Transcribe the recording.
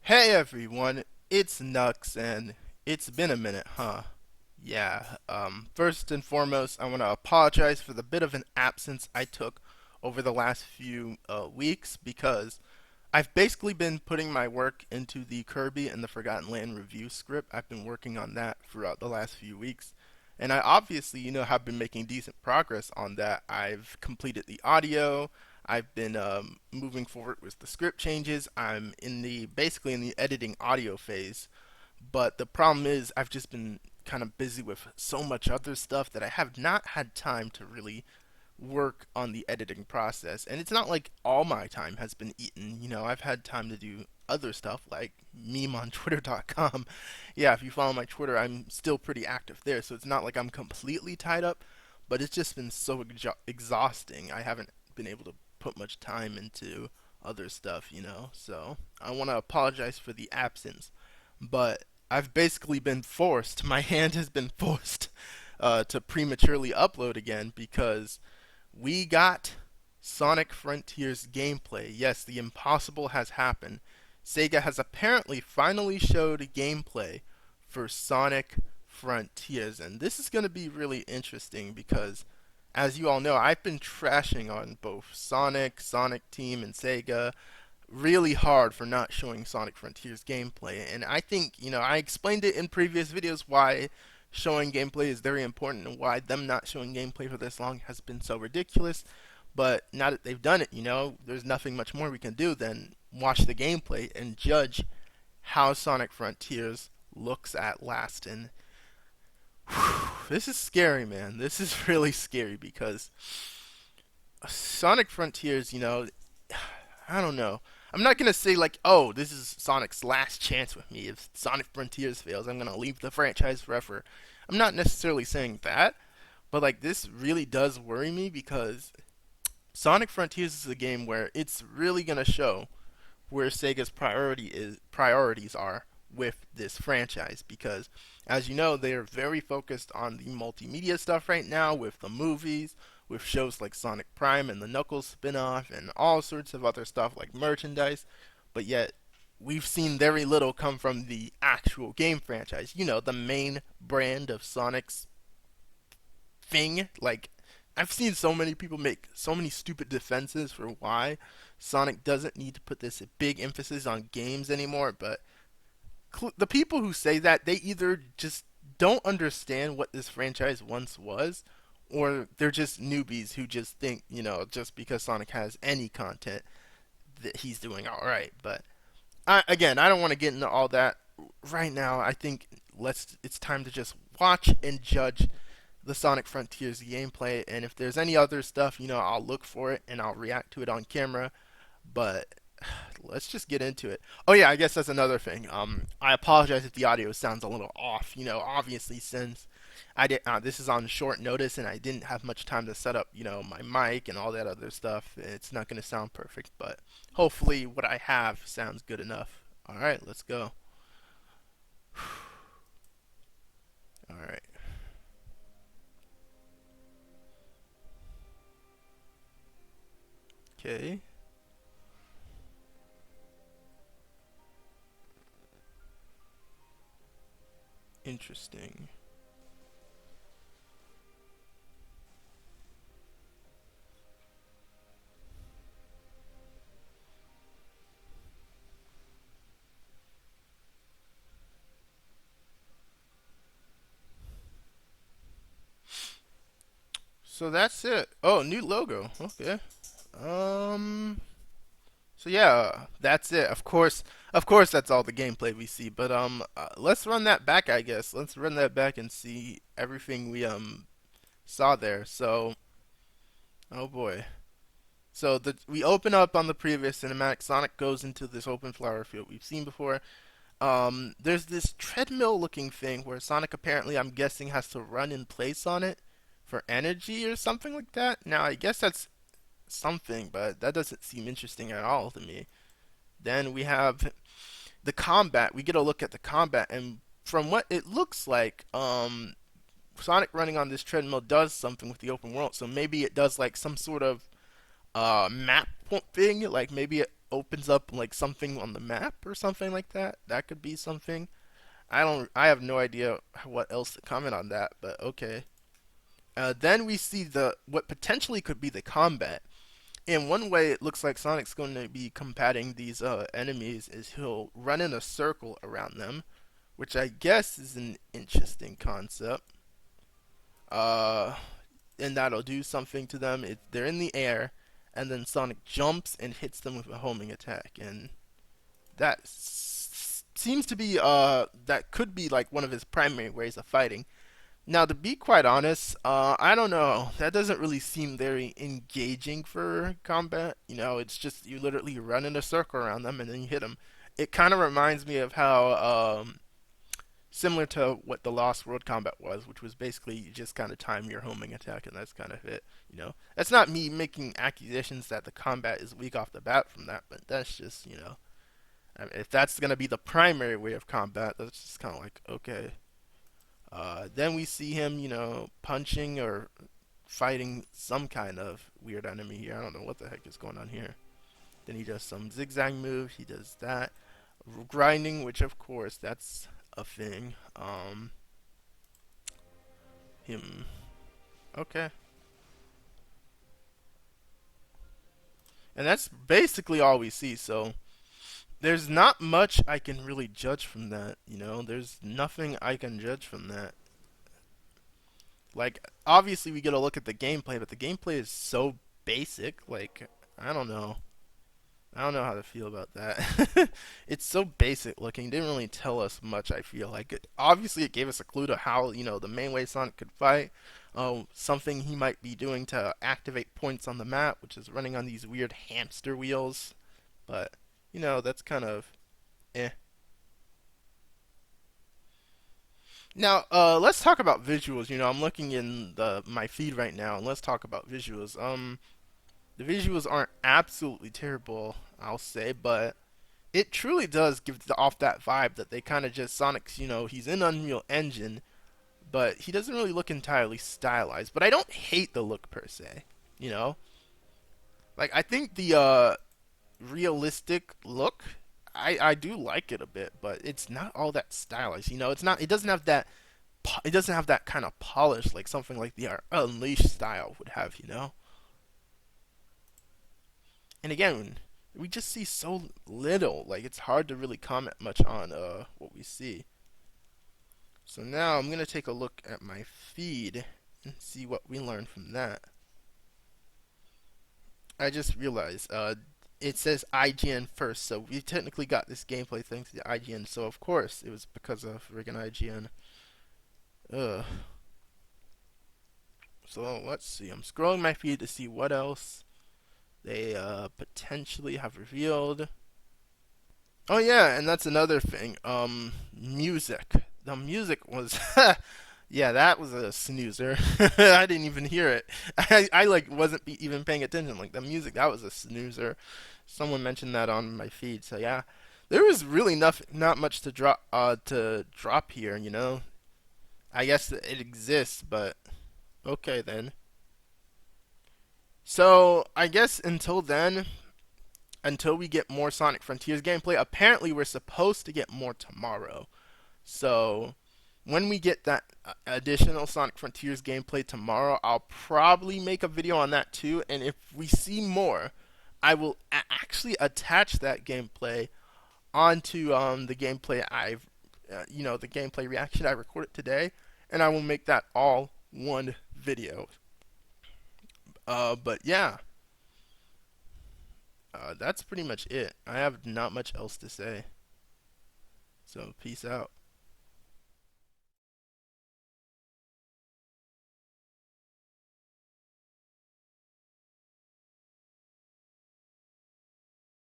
Hey everyone, it's Nux, and it's been a minute, huh? Yeah, first and foremost, I want to apologize for the bit of an absence I took over the last few weeks because I've basically been putting my work into the Kirby and the Forgotten Land review script. I've been working on that throughout the last few weeks. And I obviously, have been making decent progress on that. I've completed the audio. I've been moving forward with the script changes. I'm in the basically in the editing audio phase. But the problem is I've just been kind of busy with so much other stuff that I have not had time to really work on the editing process. And it's not like all my time has been eaten. I've had time to do other stuff like meme on twitter.com. Yeah, if you follow my Twitter, I'm still pretty active there. So it's not like I'm completely tied up, but it's just been so exhausting. I haven't been able to put much time into other stuff. So I want to apologize for the absence, but I've basically been forced, my hand has been forced to prematurely upload again because we got Sonic Frontiers gameplay. Yes, the impossible has happened. Sega has apparently finally showed gameplay for Sonic Frontiers, and this is going to be really interesting because, as you all know, I've been trashing on both Sonic Team, and Sega really hard for not showing Sonic Frontiers gameplay. And I think, I explained it in previous videos why showing gameplay is very important and why them not showing gameplay for this long has been so ridiculous. But now that they've done it, there's nothing much more we can do than watch the gameplay and judge how Sonic Frontiers looks at last. And this is scary, man. This is really scary because Sonic Frontiers, I don't know. I'm not gonna say like, oh, this is Sonic's last chance with me. If Sonic Frontiers fails, I'm gonna leave the franchise forever. I'm not necessarily saying that, but like this really does worry me because Sonic Frontiers is a game where it's really gonna show where Sega's priorities are with this franchise because as you know they are very focused on the multimedia stuff right now with the movies, with shows like Sonic Prime and the Knuckles spin-off and all sorts of other stuff like merchandise, but yet we've seen very little come from the actual game franchise, the main brand of Sonic's thing. Like, I've seen so many people make so many stupid defenses for why Sonic doesn't need to put this big emphasis on games anymore, but the people who say that, they either just don't understand what this franchise once was, or they're just newbies who just think, just because Sonic has any content, that he's doing all right. But again, I don't want to get into all that right now. I think it's time to just watch and judge the Sonic Frontiers gameplay, and if there's any other stuff, I'll look for it and I'll react to it on camera. But let's just get into it. Oh yeah, I guess that's another thing. I apologize if the audio sounds a little off. Obviously since I did this is on short notice and I didn't have much time to set up, my mic and all that other stuff. It's not going to sound perfect, but hopefully what I have sounds good enough. All right, let's go. All right. Okay. Interesting. So that's it. Oh, new logo. Okay. Um So yeah, that's it. Of course, that's all the gameplay we see. But let's run that back. I guess let's run that back and see everything we saw there. So, oh boy. So we open up on the previous cinematic. Sonic goes into this open flower field we've seen before. There's this treadmill-looking thing where Sonic apparently, I'm guessing, has to run in place on it for energy or something like that. Now, I guess that's something, but that doesn't seem interesting at all to me. Then we have the combat. We get a look at the combat, and from what it looks like, Sonic running on this treadmill does something with the open world. So maybe it does like some sort of map thing. Like maybe opens up like something on the map or something like that. That could be something. I have no idea what else to comment on that, but okay. Then we see the what potentially could be the combat. In one way, it looks like Sonic's going to be combating these enemies. Is he'll run in a circle around them, which I guess is an interesting concept. Uh, and that'll do something to them. They're in the air, and then Sonic jumps and hits them with a homing attack, and that seems to be that could be like one of his primary ways of fighting. Now, to be quite honest, I don't know. That doesn't really seem very engaging for combat. You know, it's just you literally run in a circle around them and then you hit them. It kind of reminds me of how similar to what the Lost World combat was, which was basically you just kind of time your homing attack and that's kind of it. You know, that's not me making accusations that the combat is weak off the bat from that, but that's just I mean, if that's gonna be the primary way of combat, that's just kind of like okay. Then we see him, punching or fighting some kind of weird enemy here. I don't know what the heck is going on here. Then he does some zigzag move. He does that. Grinding, which of course that's a thing. Him. Okay. And that's basically all we see. So there's not much I can really judge from that. There's nothing I can judge from that. Like, obviously, we get a look at the gameplay, but the gameplay is so basic. Like, I don't know. I don't know how to feel about that. It's so basic looking. It didn't really tell us much, I feel like. Obviously, it gave us a clue to how, the main way Sonic could fight. Something he might be doing to activate points on the map, which is running on these weird hamster wheels. But, that's kind of eh. Now, let's talk about visuals. I'm looking in my feed right now, and let's talk about visuals. The visuals aren't absolutely terrible, I'll say, but it truly does give off that vibe that they kind of just Sonic's. He's in Unreal Engine, but he doesn't really look entirely stylized. But I don't hate the look per se. You know, like I think the realistic look. I do like it a bit, but it's not all that stylized. It's not. It doesn't have that. It doesn't have that kind of polish like something like the Unleashed style would have. And again, we just see so little. Like it's hard to really comment much on what we see. So now I'm gonna take a look at my feed and see what we learned from that. I just realized it says IGN first, so we technically got this gameplay thanks to the IGN. So of course it was because of friggin' IGN. Ugh. So let's see. I'm scrolling my feed to see what else they potentially have revealed. Oh yeah, and that's another thing. Music. The music was, yeah, that was a snoozer. I didn't even hear it. I like wasn't even paying attention. Like the music, that was a snoozer. Someone mentioned that on my feed. So yeah, there was really not much to drop here. I guess it exists, but okay then. So I guess until then, until we get more Sonic Frontiers gameplay, apparently we're supposed to get more tomorrow. So when we get that additional Sonic Frontiers gameplay tomorrow, I'll probably make a video on that too. And if we see more, I will actually attach that gameplay onto the gameplay the gameplay reaction I recorded today, and I will make that all one video. But yeah, that's pretty much it. I have not much else to say. So peace out.